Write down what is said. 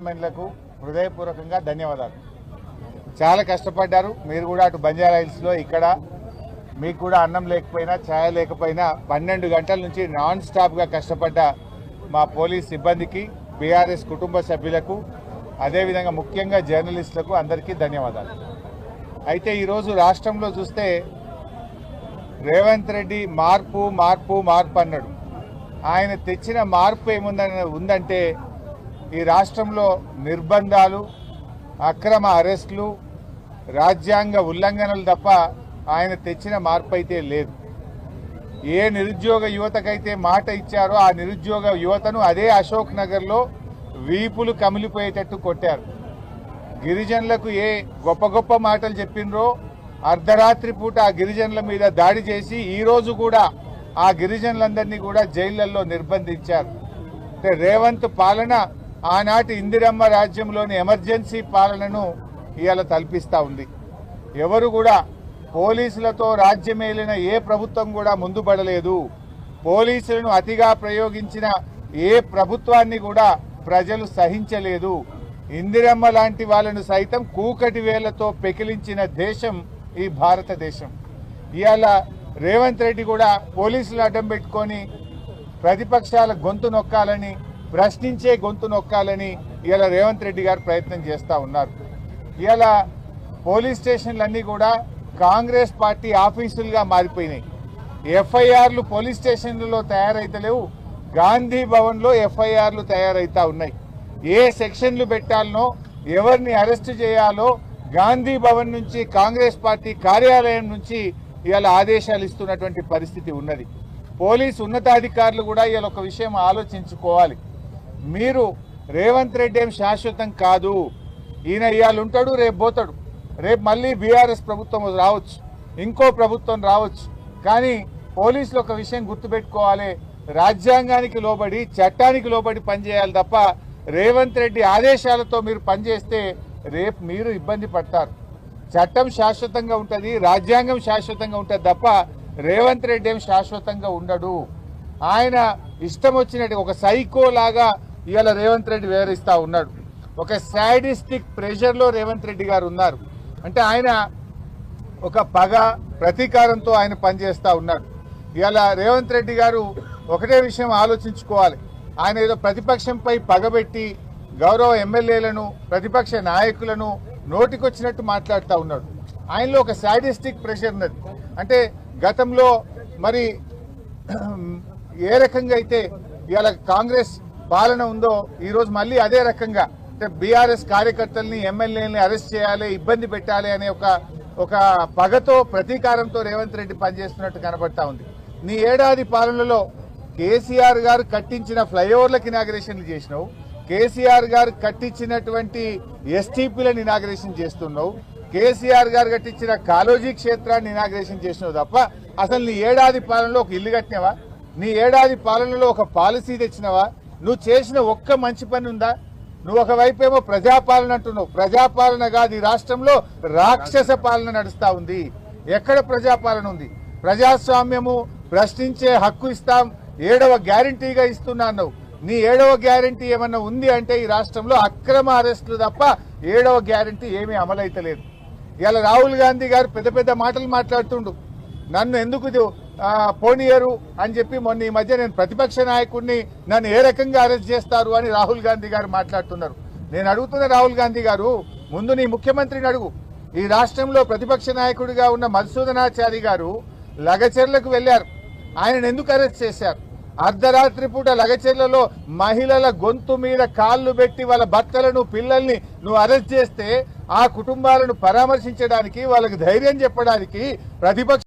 లకు హృదయపూర్వకంగా ధన్యవాదాలు. చాలా కష్టపడ్డారు మీరు కూడా. అటు బంజారా హిల్స్ లో ఇక్కడ మీకు కూడా అన్నం లేకపోయినా ఛాయ్ లేకపోయినా 12 గంటల నుంచి నాన్ స్టాప్ గా కష్టపడ్డ మా పోలీస్ సిబ్బందికి, బీఆర్ఎస్ కుటుంబ సభ్యులకు, అదేవిధంగా ముఖ్యంగా జర్నలిస్టులకు అందరికీ ధన్యవాదాలు. అయితే ఈరోజు రాష్ట్రంలో చూస్తే రేవంత్ రెడ్డి మార్పు మార్పు మార్పు అన్నాడు. ఆయన తెచ్చిన మార్పు ఉందంటే ఈ రాష్ట్రంలో నిర్బంధాలు, అక్రమ అరెస్టులు, రాజ్యాంగ ఉల్లంఘనలు తప్ప ఆయన తెచ్చిన మార్పు అయితే లేదు. ఏ నిరుద్యోగ యువతకైతే మాట ఇచ్చారో ఆ నిరుద్యోగ యువతను అదే అశోక్ నగర్లో వీపులు కమిలిపోయేటట్టు కొట్టారు. గిరిజనులకు ఏ గొప్ప గొప్ప మాటలు చెప్పినరో అర్ధరాత్రి పూట ఆ గిరిజనుల మీద దాడి చేసి ఈరోజు కూడా ఆ గిరిజనులందరినీ కూడా జైళ్లలో నిర్బంధించారు. అంటే రేవంత్ పాలన ఆనాటి ఇందిరమ్మ రాజ్యంలోని ఎమర్జెన్సీ పాలనను ఇవాళ తలపిస్తూ ఉంది. ఎవరు కూడా పోలీసులతో రాజ్యమేలిన ఏ ప్రభుత్వం కూడా ముందుపడలేదు. పోలీసులను అతిగా ప్రయోగించిన ఏ ప్రభుత్వాన్ని కూడా ప్రజలు సహించలేదు. ఇందిరమ్మ లాంటి వాళ్ళను సైతం కూకటి వేళ్లతో పెకిలించిన దేశం ఈ భారతదేశం. ఇవాళ రేవంత్ రెడ్డి కూడా పోలీసులు అడ్డం పెట్టుకొని ప్రతిపక్షాల గొంతు నొక్కాలని, ప్రశ్నించే గొంతు నొక్కాలని ఇవాళ రేవంత్ రెడ్డి గారు ప్రయత్నం చేస్తూ ఉన్నారు. ఇవాళ పోలీస్ స్టేషన్లన్నీ కూడా కాంగ్రెస్ పార్టీ ఆఫీసులుగా మారిపోయినాయి. ఎఫ్ఐఆర్లు పోలీస్ స్టేషన్లలో తయారైతలేవు, గాంధీ భవన్లో ఎఫ్ఐఆర్లు తయారైతా ఉన్నాయి. ఏ సెక్షన్లు పెట్టాలనో, ఎవరిని అరెస్టు చేయాలో గాంధీ భవన్ నుంచి, కాంగ్రెస్ పార్టీ కార్యాలయం నుంచి ఇవాళ ఆదేశాలు ఇస్తున్నటువంటి పరిస్థితి ఉన్నది. పోలీసు ఉన్నతాధికారులు కూడా ఇవాళ ఒక విషయం ఆలోచించుకోవాలి. మీరు రేవంత్ రెడ్డి ఏం శాశ్వతం కాదు. ఈయన ఇవాళ ఉంటాడు, రేపు పోతాడు. రేపు మళ్ళీ బీఆర్ఎస్ ప్రభుత్వం రావచ్చు, ఇంకో ప్రభుత్వం రావచ్చు. కానీ పోలీసులు ఒక విషయం గుర్తుపెట్టుకోవాలి, రాజ్యాంగానికి లోబడి, చట్టానికి లోబడి పనిచేయాలి తప్ప రేవంత్ రెడ్డి ఆదేశాలతో మీరు పనిచేస్తే రేపు మీరు ఇబ్బంది పడతారు. చట్టం శాశ్వతంగా ఉంటుంది, రాజ్యాంగం శాశ్వతంగా ఉంటుంది తప్ప రేవంత్ రెడ్డి ఏం శాశ్వతంగా ఉండడు. ఆయన ఇష్టం వచ్చినట్టు ఒక సైకో లాగా ఇవాళ రేవంత్ రెడ్డి వివరిస్తూ ఉన్నాడు. ఒక సాడిస్టిక్ ప్రెషర్లో రేవంత్ రెడ్డి గారు ఉన్నారు. అంటే ఆయన ఒక పగ, ప్రతీకారంతో ఆయన పనిచేస్తూ ఉన్నాడు. ఇవాళ రేవంత్ రెడ్డి గారు ఒకటే విషయం ఆలోచించుకోవాలి. ఆయన ఏదో ప్రతిపక్షంపై పగబెట్టి గౌరవ ఎమ్మెల్యేలను, ప్రతిపక్ష నాయకులను నోటికొచ్చినట్టు మాట్లాడుతూ ఉన్నాడు. ఆయనలో ఒక సాడిస్టిక్ ప్రెషర్ ఉన్నది. అంటే గతంలో మరి ఏ రకంగా అయితే ఇవాళ కాంగ్రెస్ పాలన ఉందో ఈరోజు మళ్ళీ అదే రకంగా, అంటే బీఆర్ఎస్ కార్యకర్తల్ని, ఎమ్మెల్యేలని అరెస్ట్ చేయాలి, ఇబ్బంది పెట్టాలి అనే ఒక పగతో, ప్రతీకారంతో రేవంత్ రెడ్డి పనిచేస్తున్నట్టు కనబడతా ఉంది. నీ ఏడాది పాలనలో కేసీఆర్ గారు కట్టించిన ఫ్లైఓవర్లకు ఇనాగరేషన్లు చేసినావు, కేసీఆర్ గారు కట్టించినటువంటి ఎస్టీపీలను ఇనాగరేషన్ చేస్తున్నావు, కేసీఆర్ గారు కట్టించిన కాలోజీ క్షేత్రాన్ని ఇనాగరేషన్ చేసినావు తప్ప అసలు నీ ఏడాది పాలనలో ఒక ఇల్లు కట్టినవా? నీ ఏడాది పాలనలో ఒక పాలసీ తెచ్చినవా? నువ్వు చేసిన ఒక్క మంచి పని ఉందా? నువ్వు ఒకవైపు ఏమో ప్రజాపాలన అంటున్నావు. ప్రజాపాలన కాదు, ఈ రాష్ట్రంలో రాక్షస పాలన నడుస్తా ఉంది. ఎక్కడ ప్రజాపాలన ఉంది? ప్రజాస్వామ్యము, ప్రశ్నించే హక్కు ఇస్తాం, 7వ గ్యారంటీగా ఇస్తున్నాను. నీ 7వ గ్యారంటీ ఏమన్నా ఉంది అంటే ఈ రాష్ట్రంలో అక్రమ అరెస్టులు తప్ప 7వ గ్యారంటీ ఏమీ అమలైతలేదు. ఇలా రాహుల్ గాంధీ గారు పెద్ద పెద్ద మాటలు మాట్లాడుతుండు. నన్ను ఎందుకు పోనీయరు అని చెప్పి మొన్న ఈ మధ్య నేను ప్రతిపక్ష నాయకుడిని, నన్ను ఏ రకంగా అరెస్ట్ చేస్తారు అని రాహుల్ గాంధీ గారు మాట్లాడుతున్నారు. నేను అడుగుతున్న రాహుల్ గాంధీ గారు, ముందు నీ ముఖ్యమంత్రిని అడుగు. ఈ రాష్ట్రంలో ప్రతిపక్ష నాయకుడిగా ఉన్న మధుసూదనాచారి గారు లగచెర్లకు వెళ్లారు. ఆయనను ఎందుకు అరెస్ట్ చేశారు? అర్ధరాత్రి పూట లగచెర్లలో మహిళల గొంతు మీద కాళ్లు పెట్టి వాళ్ళ భర్తలను, పిల్లల్ని నువ్వు అరెస్ట్ చేస్తే ఆ కుటుంబాలను పరామర్శించడానికి, వాళ్ళకి ధైర్యం చెప్పడానికి ప్రతిపక్ష